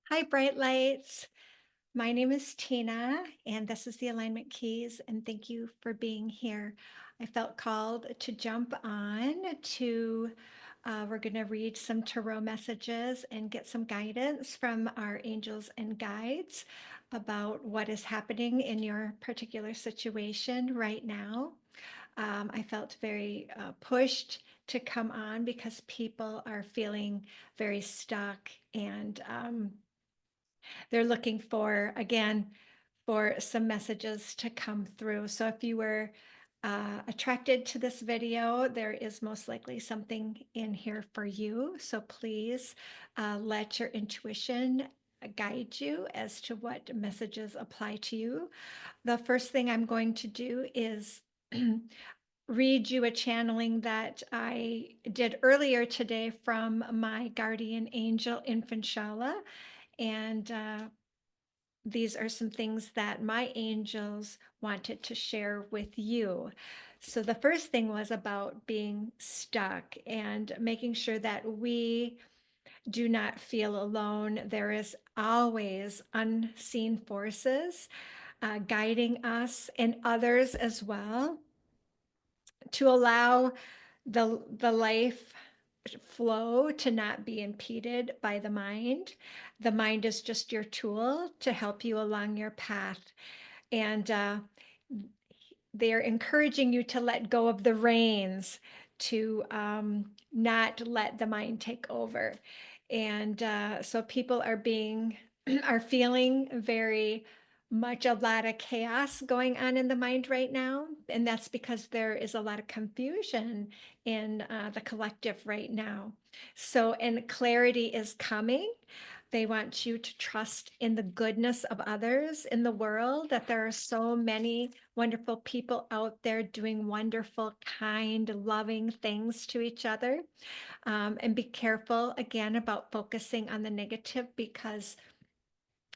Hi, Bright Lights. My name is Tina, and this is the Alignment Keys, and thank you for being here. I felt called to jump on we're going to read some tarot messages and get some guidance from our angels and guides about what is happening in your particular situation right now. I felt very pushed to come on because people are feeling very stuck and they're looking for, again, for some messages to come through. So if you were attracted to this video, there is most likely something in here for you. So please let your intuition guide you as to what messages apply to you. The first thing I'm going to do is read you a channeling that I did earlier today from my guardian angel, Infanshala. And these are some things that my angels wanted to share with you. So the first thing was about being stuck and making sure that we do not feel alone. There is always unseen forces guiding us and others as well to allow the life flow to not be impeded by the mind. The mind is just your tool to help you along your path. And they're encouraging you to let go of the reins, to not let the mind take over. And so people are being, are feeling very much a lot of chaos going on in the mind right now. And that's because there is a lot of confusion in the collective right now. So, and clarity is coming. They want you to trust in the goodness of others in the world, that there are so many wonderful people out there doing wonderful, kind, loving things to each other. And be careful again about focusing on the negative because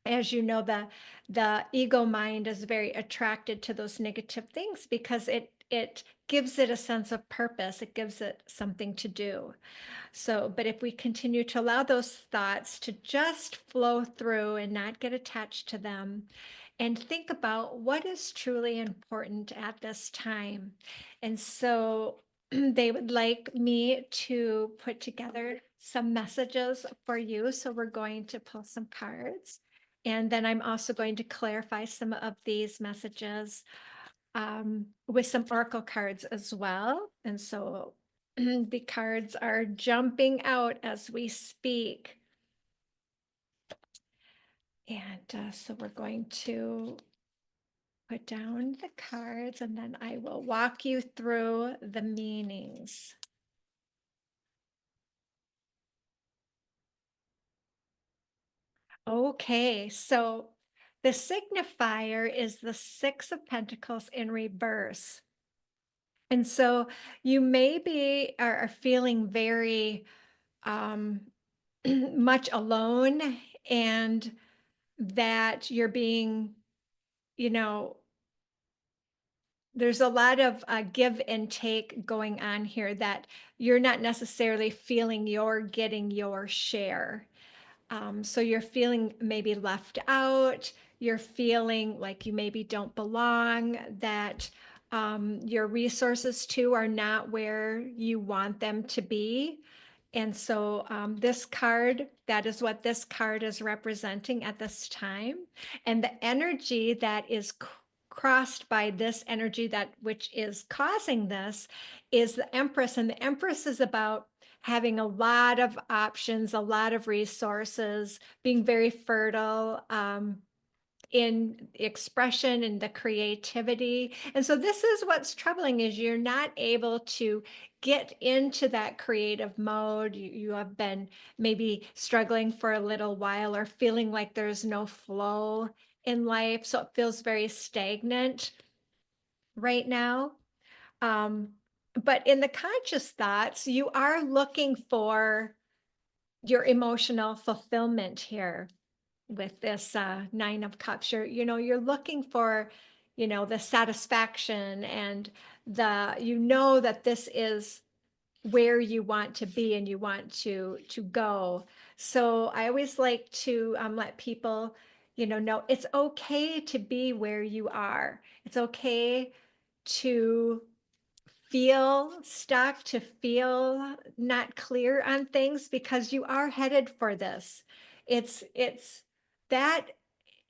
as you know, the ego mind is very attracted to those negative things because it gives it a sense of purpose. It gives it something to do. So, but if we continue to allow those thoughts to just flow through and not get attached to them and think about what is truly important at this time. And so they would like me to put together some messages for you. So we're going to pull some cards. And then I'm also going to clarify some of these messages with some oracle cards as well. And so the cards are jumping out as we speak. And so we're going to put down the cards and then I will walk you through the meanings. Okay, so the signifier is the Six of Pentacles in reverse. And so you maybe are feeling very um, much alone and that you're being, you know, there's a lot of give and take going on here that you're not necessarily feeling you're getting your share. So you're feeling maybe left out. You're feeling like you maybe don't belong, that your resources too are not where you want them to be. And so this card, that is what this card is representing at this time. And the energy that is crossed by this energy that which is causing this is the Empress. And the Empress is about having a lot of options, a lot of resources, being very fertile in expression and the creativity. And so this is what's troubling is you're not able to get into that creative mode. You have been maybe struggling for a little while or feeling like there's no flow in life. So it feels very stagnant right now. Um, but in the conscious thoughts, you are looking for your emotional fulfillment here with this Nine of Cups. You're looking for, the satisfaction and that this is where you want to be and you want to go. So I always like to let people, know it's okay to be where you are. It's okay to feel stuck, to feel not clear on things because you are headed for this. It's that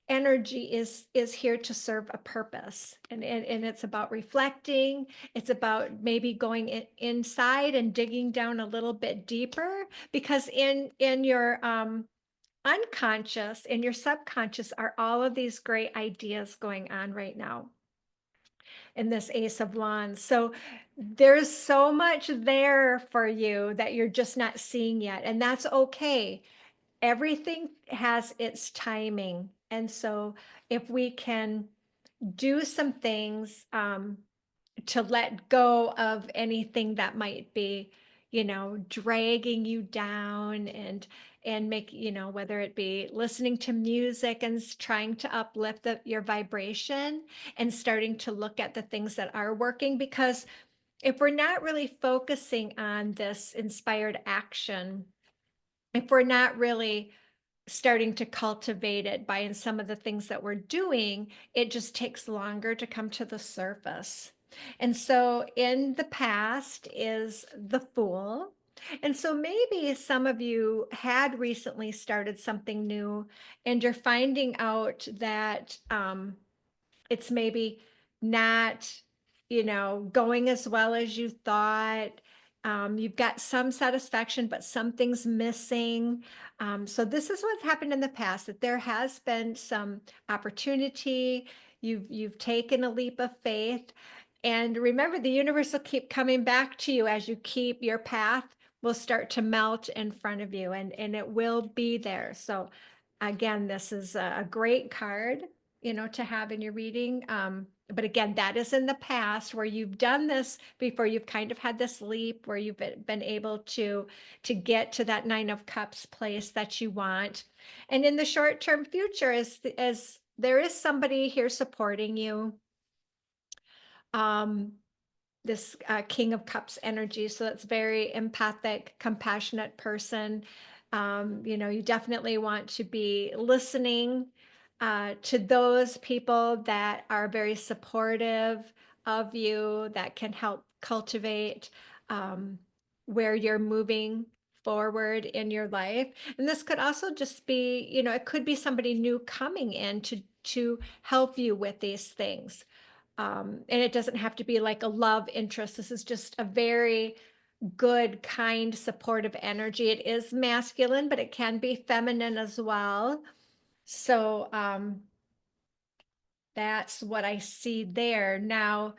energy is here to serve a purpose, and it's about reflecting. It's about maybe going inside and digging down a little bit deeper, because in your unconscious, in your subconscious, are all of these great ideas going on right now in this Ace of Wands. So there's so much there for you that you're just not seeing yet, and that's okay. Everything has its timing. And so if we can do some things to let go of anything that might be, dragging you down, and make, whether it be listening to music and trying to uplift your vibration, and starting to look at the things that are working. Because if we're not really focusing on this inspired action, if we're not really starting to cultivate it by in some of the things that we're doing, it just takes longer to come to the surface. And so in the past is the Fool. And so maybe some of you had recently started something new, and you're finding out that it's maybe not, going as well as you thought. You've got some satisfaction, but something's missing. So this is what's happened in the past, that there has been some opportunity. You've taken a leap of faith. And remember, the universe will keep coming back to you as you keep your path will start to melt in front of you, and it will be there. So again, this is a great card, to have in your reading. But again, that is in the past where you've done this before. You've kind of had this leap where you've been able to get to that Nine of Cups place that you want. And in the short term future, as there is somebody here supporting you. Um, this King of Cups energy. So that's very empathic, compassionate person. You definitely want to be listening to those people that are very supportive of you, that can help cultivate um, where you're moving forward in your life. And this could also just be, it could be somebody new coming in to help you with these things. And it doesn't have to be like a love interest. This is just a very good, kind, supportive energy. It is masculine, but it can be feminine as well. So that's what I see there. Now,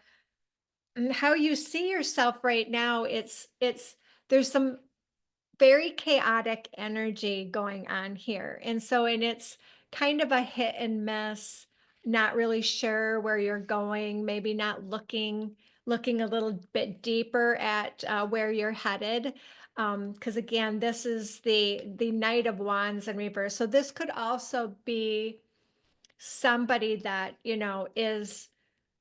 how you see yourself right now, it's there's some very chaotic energy going on here. And it's kind of a hit and miss, not really sure where you're going, maybe not looking a little bit deeper at where you're headed. Because again, this is the Knight of Wands in reverse. So this could also be somebody that, is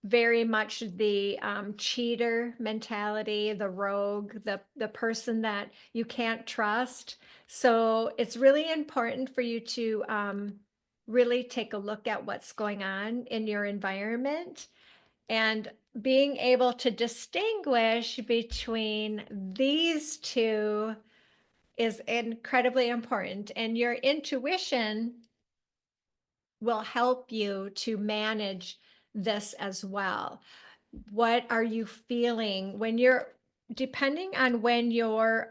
very much the cheater mentality, the rogue, the person that you can't trust. So it's really important for you to really take a look at what's going on in your environment, and being able to distinguish between these two is incredibly important. And your intuition will help you to manage this as well. What are you feeling when you're, depending on when you're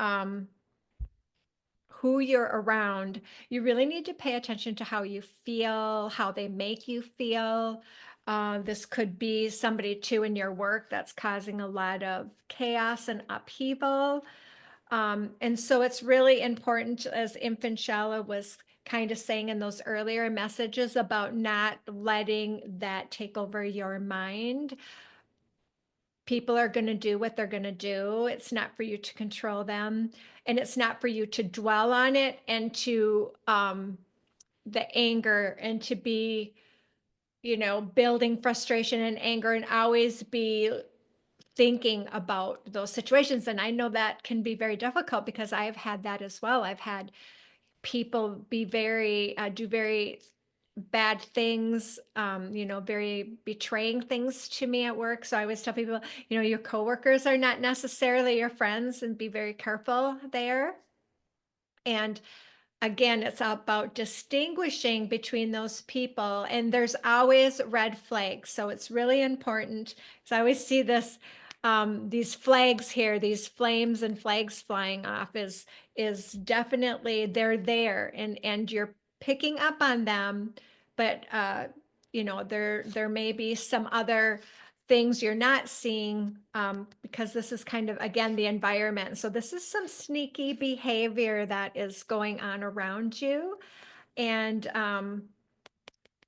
who you're around, you really need to pay attention to how you feel, how they make you feel. This could be somebody too in your work that's causing a lot of chaos and upheaval. And so it's really important, as Infant Shala was kind of saying in those earlier messages, about not letting that take over your mind. People are going to do what they're going to do. It's not for you to control them, and it's not for you to dwell on it and to the anger, and to be, building frustration and anger, and always be thinking about those situations. And I know that can be very difficult because I've had that as well. I've had people be very, do very bad things, very betraying things to me at work. So I always tell people, your coworkers are not necessarily your friends, and be very careful there. And again, it's about distinguishing between those people, and there's always red flags. So it's really important. So I always see these flags here, these flames and flags flying off is definitely, they're there, and you're picking up on them, but there may be some other things you're not seeing, because this is kind of, again, the environment. So this is some sneaky behavior that is going on around you. And,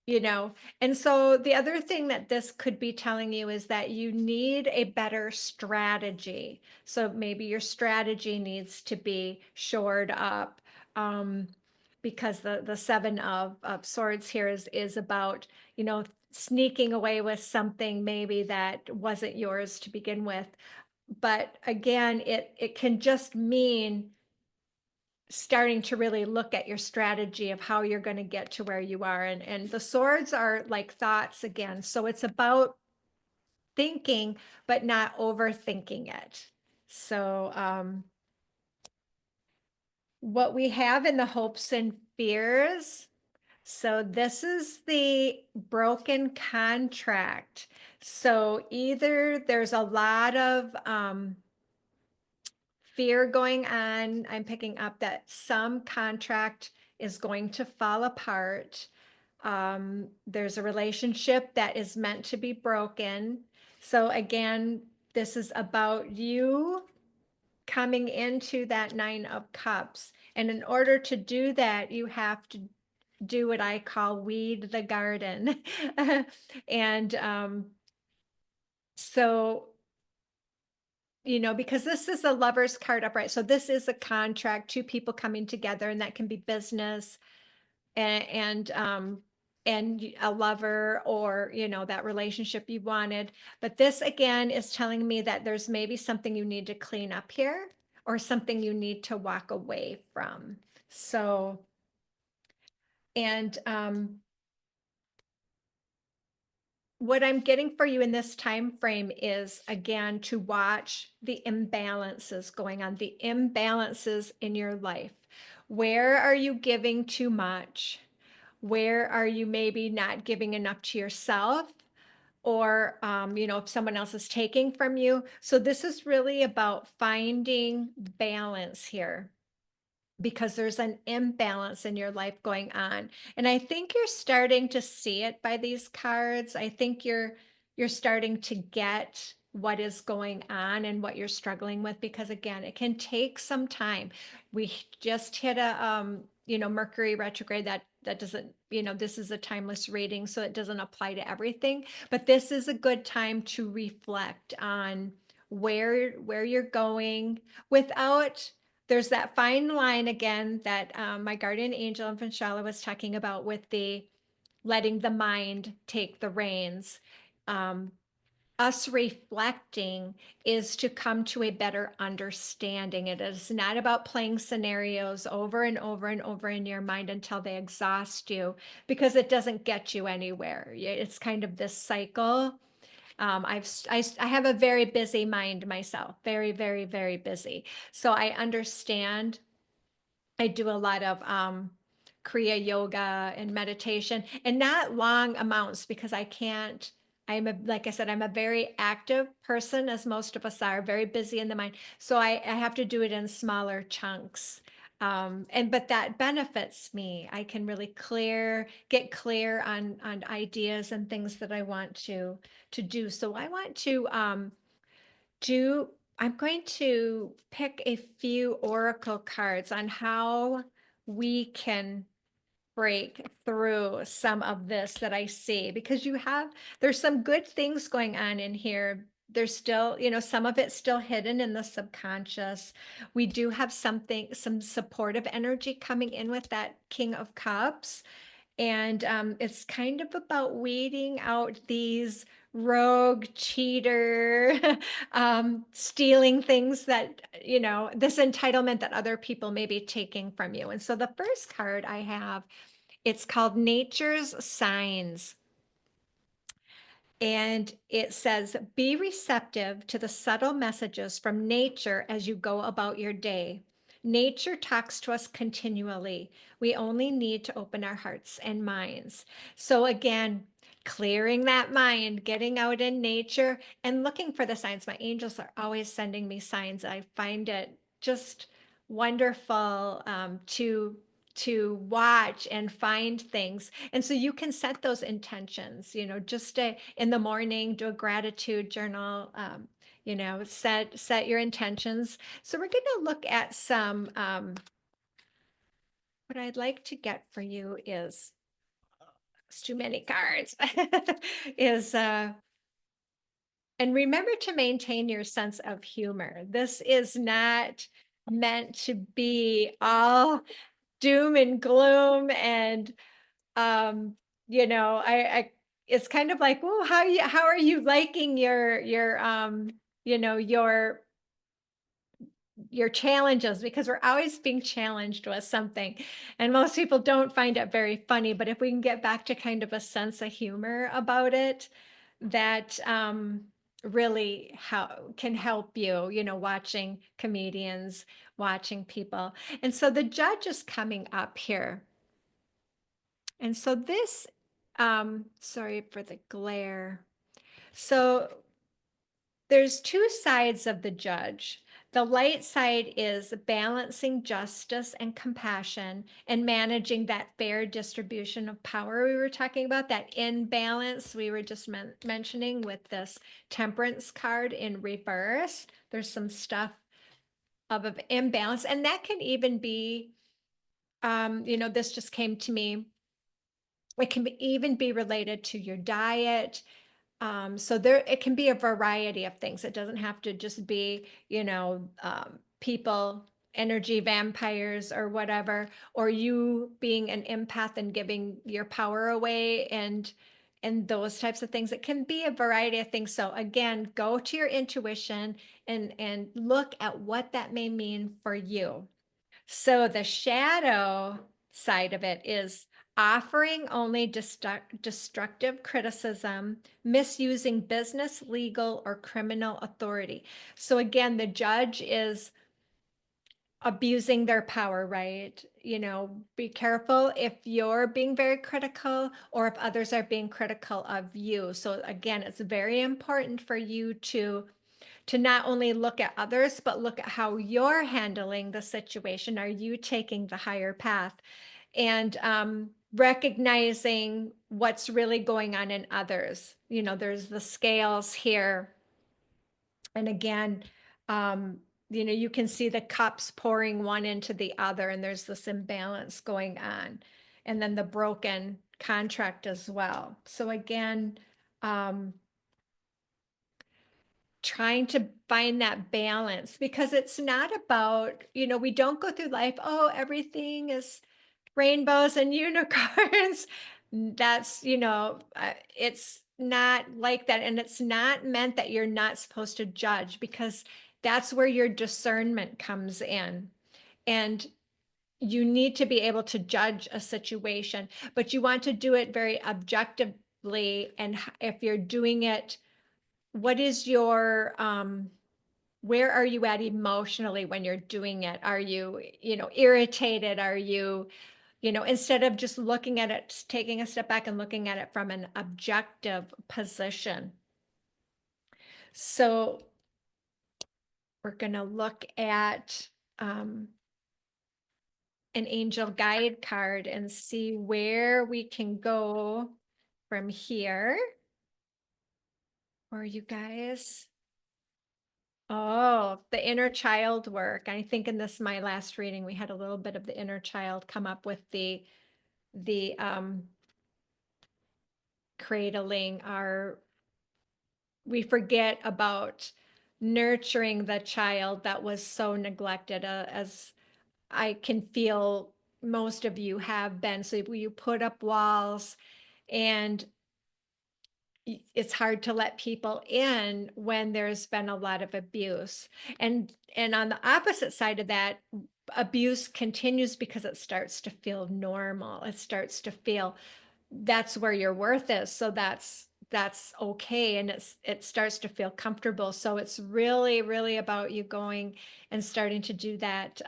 you know, and so the other thing that this could be telling you is that you need a better strategy. So maybe your strategy needs to be shored up. Um, because the seven of swords here is about, sneaking away with something maybe that wasn't yours to begin with. But again, it can just mean starting to really look at your strategy of how you're going to get to where you are. And the swords are like thoughts again. So it's about thinking, but not overthinking it. So what we have in the hopes and fears. So this is the broken contract. So either there's a lot of fear going on. I'm picking up that some contract is going to fall apart. There's a relationship that is meant to be broken. So again, this is about you coming into that Nine of Cups. And in order to do that, you have to do what I call weed the garden. And so, because this is a lover's card upright. So this is a contract, two people coming together, and that can be business and a lover, or that relationship you wanted. But this again is telling me that there's maybe something you need to clean up here, or something you need to walk away from. So, and what I'm getting for you in this time frame is, again, to watch the imbalances going on, the imbalances in your life. Where are you giving too much? Where are you maybe not giving enough to yourself? Or, if someone else is taking from you. So this is really about finding balance here, because there's an imbalance in your life going on. And I think you're starting to see it by these cards. I think you're starting to get what is going on and what you're struggling with, because again, it can take some time. We just hit a Mercury retrograde. That doesn't, this is a timeless reading, so it doesn't apply to everything, but this is a good time to reflect on where you're going, without, there's that fine line again that my guardian angel and Fanshala was talking about, with the letting the mind take the reins. Um, Us reflecting is to come to a better understanding. It is not about playing scenarios over and over and over in your mind until they exhaust you, because it doesn't get you anywhere. It's kind of this cycle. I have a very busy mind myself, very, very, very busy. So I understand. I do a lot of Kriya yoga and meditation, and not long amounts, because I can't. Like I said, I'm a very active person, as most of us are, very busy in the mind. So I have to do it in smaller chunks. But that benefits me. I can really get clear on ideas and things that I want to do. So I want to do I'm going to pick a few oracle cards on how we can break through some of this that I see, because there's some good things going on in here. There's still, some of it's still hidden in the subconscious. We do have some supportive energy coming in with that King of Cups. And it's kind of about weeding out these rogue, cheater, stealing things that, this entitlement that other people may be taking from you. And so the first card I have, it's called Nature's Signs. And it says, be receptive to the subtle messages from nature as you go about your day. Nature talks to us continually. We only need to open our hearts and minds. So, again, clearing that mind, getting out in nature and looking for the signs. My angels are always sending me signs. I find it just wonderful to watch and find things. And so you can set those intentions, just in the morning, do a gratitude journal, set your intentions. So we're going to look at some, what I'd like to get for you is, it's too many cards, is, and remember to maintain your sense of humor. This is not meant to be all doom and gloom and um I it's kind of like, oh, how are you liking your you know your challenges, because we're always being challenged with something, and most people don't find it very funny, but if we can get back to kind of a sense of humor about it, that really how can help you, watching comedians, watching people. And so the judge is coming up here. And so this, sorry for the glare. So there's two sides of the judge. The light side is balancing justice and compassion and managing that fair distribution of power we were talking about, that imbalance we were just mentioning with this temperance card in reverse. There's some stuff of imbalance, and that can even be, this just came to me. It can even be related to your diet. So there, it can be a variety of things. It doesn't have to just be, people, energy vampires or whatever, or you being an empath and giving your power away and those types of things. It can be a variety of things. So again, go to your intuition and look at what that may mean for you. So the shadow side of it is offering only destructive criticism, misusing business, legal, or criminal authority. So again, the judge is abusing their power, right? Be careful if you're being very critical or if others are being critical of you. So again, it's very important for you to not only look at others, but look at how you're handling the situation. Are you taking the higher path? And recognizing what's really going on in others. There's the scales here. And again, um, you can see the cups pouring one into the other, and there's this imbalance going on. And then the broken contract as well. So again, trying to find that balance, because it's not about, we don't go through life, oh, everything is rainbows and unicorns. That's, it's not like that. And it's not meant that you're not supposed to judge, because that's where your discernment comes in. And you need to be able to judge a situation, but you want to do it very objectively. And if you're doing it, what is your where are you at emotionally when you're doing it? Are you, irritated? Are you, instead of just looking at it, taking a step back and looking at it from an objective position. So we're going to look at an angel guide card and see where we can go from here. Or you guys. Oh, the inner child work. I think in this, my last reading, we had a little bit of the inner child come up with the cradling our, we forget about nurturing the child that was so neglected, as I can feel most of you have been. So you put up walls and it's hard to let people in when there's been a lot of abuse. And on the opposite side of that, abuse continues because it starts to feel normal. It starts to feel that's where your worth is. So that's okay. And it starts to feel comfortable. So it's really, really about you going and starting to do that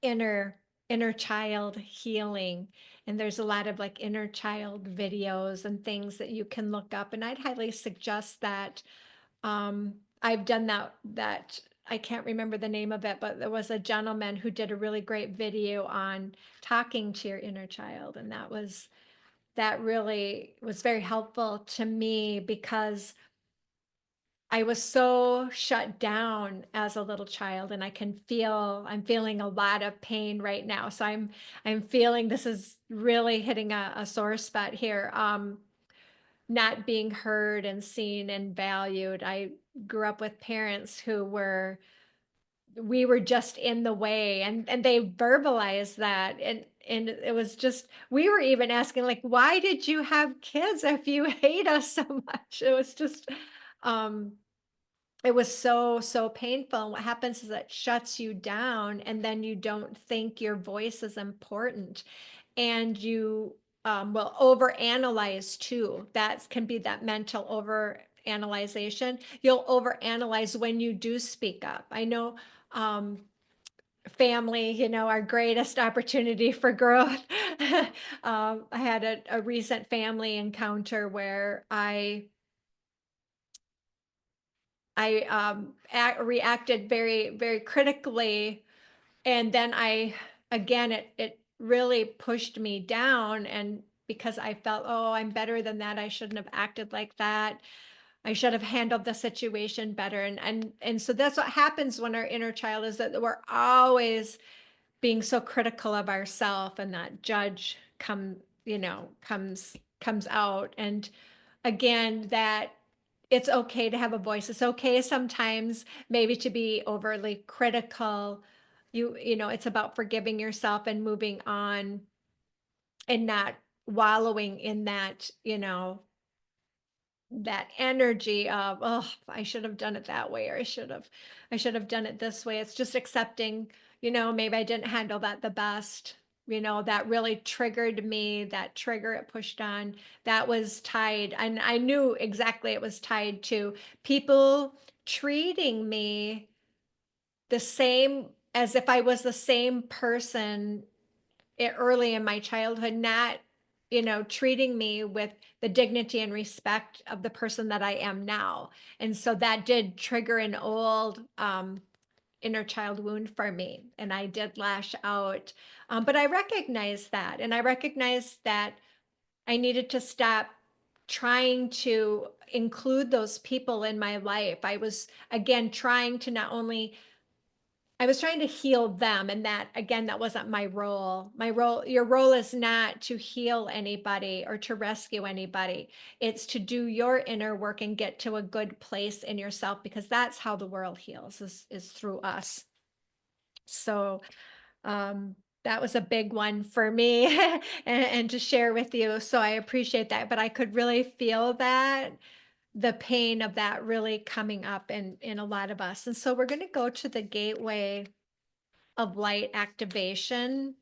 inner inner child healing. And there's a lot of like inner child videos and things that you can look up, and I'd highly suggest that. I've done that. I can't remember the name of it, but there was a gentleman who did a really great video on talking to your inner child, and that really was very helpful to me because I was so shut down as a little child, and I'm feeling a lot of pain right now. So I'm feeling this is really hitting a sore spot here. Not being heard and seen and valued. I grew up with parents who were we were just in the way, and they verbalized that, and it was just we were even asking like, why did you have kids if you hate us so much? It was just um it was so painful, and what happens is it shuts you down, and then you don't think your voice is important, and you, will overanalyze too. That can be that mental overanalyzation. You'll overanalyze when you do speak up. I know, family, our greatest opportunity for growth. I had a recent family encounter where I reacted very, very critically, and then again, it really pushed me down, and because I felt, oh, I'm better than that. I shouldn't have acted like that. I should have handled the situation better. And so that's what happens when our inner child is that we're always being so critical of ourselves, and that judge comes out. And again, that it's okay to have a voice. It's okay sometimes maybe to be overly critical. It's about forgiving yourself and moving on, and not wallowing in that energy of, oh, I should have done it that way, or I should have done it this way. It's just accepting, maybe I didn't handle that the best. That really triggered me. That trigger it pushed on, that was tied, and I knew exactly it was tied to people treating me the same as if I was the same person early in my childhood, not, treating me with the dignity and respect of the person that I am now. And so that did trigger an old inner child wound for me. And I did lash out. But I recognized that. And I recognized that I needed to stop trying to include those people in my life. I was, again, trying to not only I was trying to heal them, and that again, that wasn't my role. Your role is not to heal anybody or to rescue anybody. It's to do your inner work and get to a good place in yourself, because that's how the world heals is through us. So, um, that was a big one for me and to share with you. So I appreciate that, but I could really feel that the pain of that really coming up in a lot of us. And so we're going to go to the gateway of light activation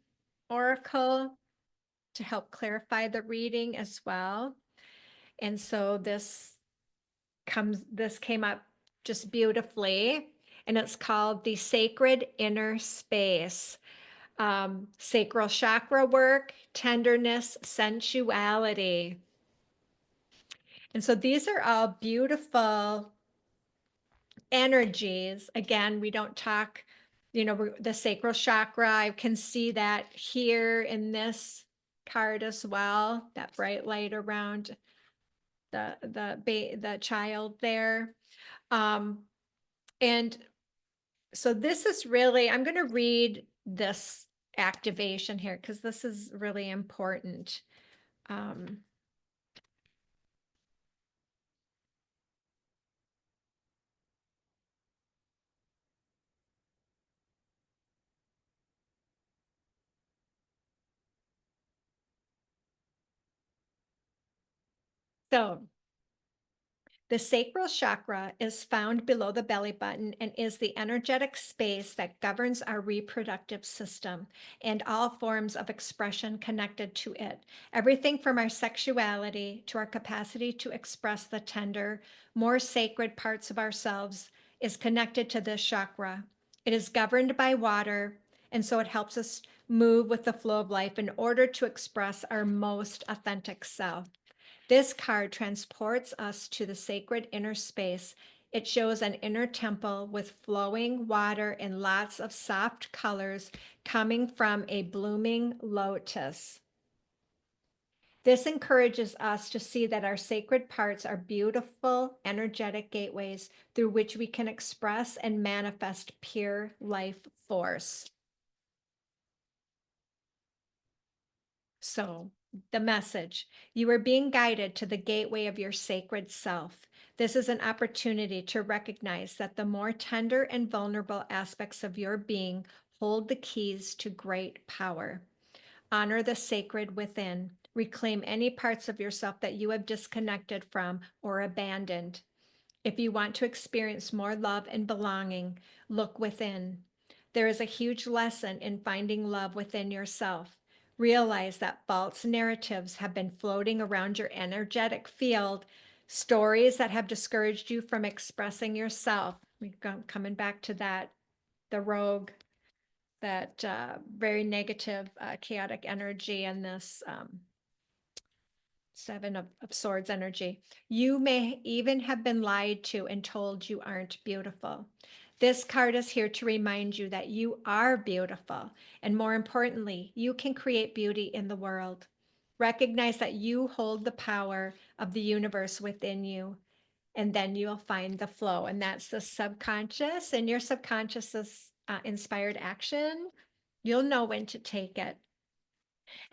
oracle to help clarify the reading as well. And so this came up just beautifully, and it's called the sacred inner space. Sacral chakra work, tenderness, sensuality. And so these are all beautiful energies. Again, we don't talk, the sacral chakra. I can see that here in this card as well, that bright light around the child there. And so this is really, I'm going to read this activation here because this is really important. Um, so The sacral chakra is found below the belly button and is the energetic space that governs our reproductive system and all forms of expression connected to it. Everything from our sexuality to our capacity to express the tender, more sacred parts of ourselves is connected to this chakra. It is governed by water, and so it helps us move with the flow of life in order to express our most authentic self. This card transports us to the sacred inner space. It shows an inner temple with flowing water and lots of soft colors coming from a blooming lotus. This encourages us to see that our sacred parts are beautiful, energetic gateways through which we can express and manifest pure life force. So, the message you are being guided to the gateway of your sacred self. This is an opportunity to recognize that the more tender and vulnerable aspects of your being hold the keys to great power. Honor the sacred within. Reclaim any parts of yourself that you have disconnected from or abandoned. If you want to experience more love and belonging, look within. There is a huge lesson in finding love within yourself. Realize that false narratives have been floating around your energetic field, stories that have discouraged you from expressing yourself. We're coming back to that, the rogue, that very negative, chaotic energy, and this Seven of Swords energy. You may even have been lied to and told you aren't beautiful. This card is here to remind you that you are beautiful. And more importantly, you can create beauty in the world. Recognize that you hold the power of the universe within you, and then you'll find the flow. And that's the subconscious, and your subconscious is inspired action. You'll know when to take it.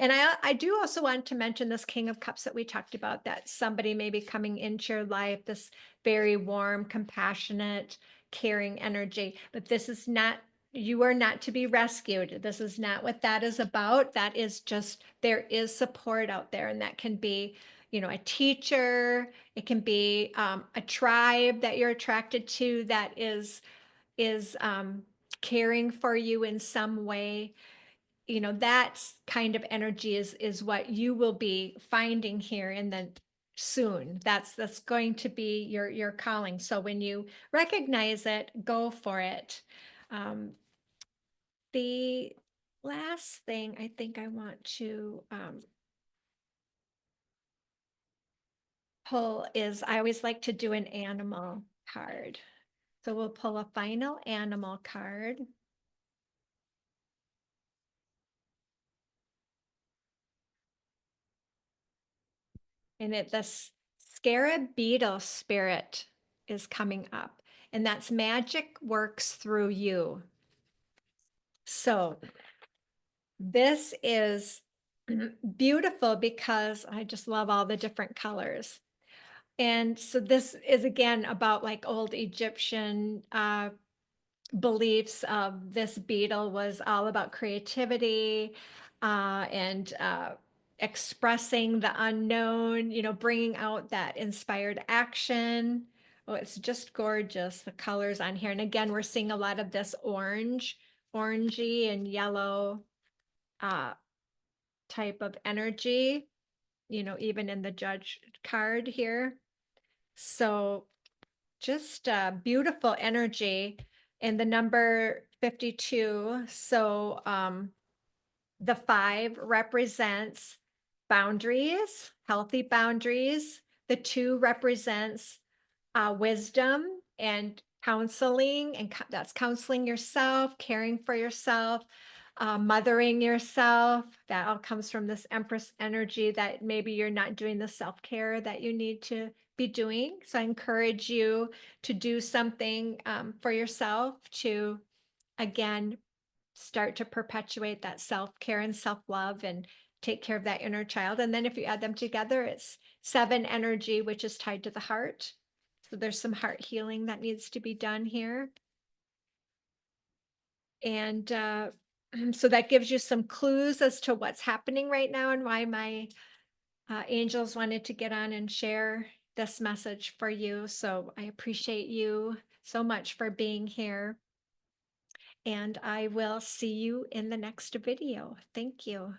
And I do also want to mention this King of Cups that we talked about, that somebody may be coming into your life, this very warm, compassionate, caring energy. But this is not, you are not to be rescued. This is not what that is about. That is just, there is support out there, and that can be, a teacher. It can be a tribe that you're attracted to that is caring for you in some way. That kind of energy is what you will be finding here in the soon. That's going to be your calling. So when you recognize it, go for it. The last thing I think I want to pull is, I always like to do an animal card. So we'll pull a final animal card. And the scarab beetle spirit is coming up, and that's magic works through you. So this is beautiful because I just love all the different colors. And so this is again about like old Egyptian beliefs of this beetle was all about creativity and expressing the unknown, bringing out that inspired action. Oh, it's just gorgeous, the colors on here. And again, we're seeing a lot of this orangey and yellow uh, type of energy, even in the judge card here. So just beautiful energy. And the number 52. So the 5 represents boundaries, healthy boundaries. The 2 represents wisdom and counseling, and that's counseling yourself, caring for yourself, mothering yourself. That all comes from this Empress energy, that maybe you're not doing the self-care that you need to be doing. So I encourage you to do something for yourself to, again, start to perpetuate that self-care and self-love and take care of that inner child. And then if you add them together, it's 7 energy, which is tied to the heart. So there's some heart healing that needs to be done here. And so that gives you some clues as to what's happening right now and why my angels wanted to get on and share this message for you. So I appreciate you so much for being here. And I will see you in the next video. Thank you.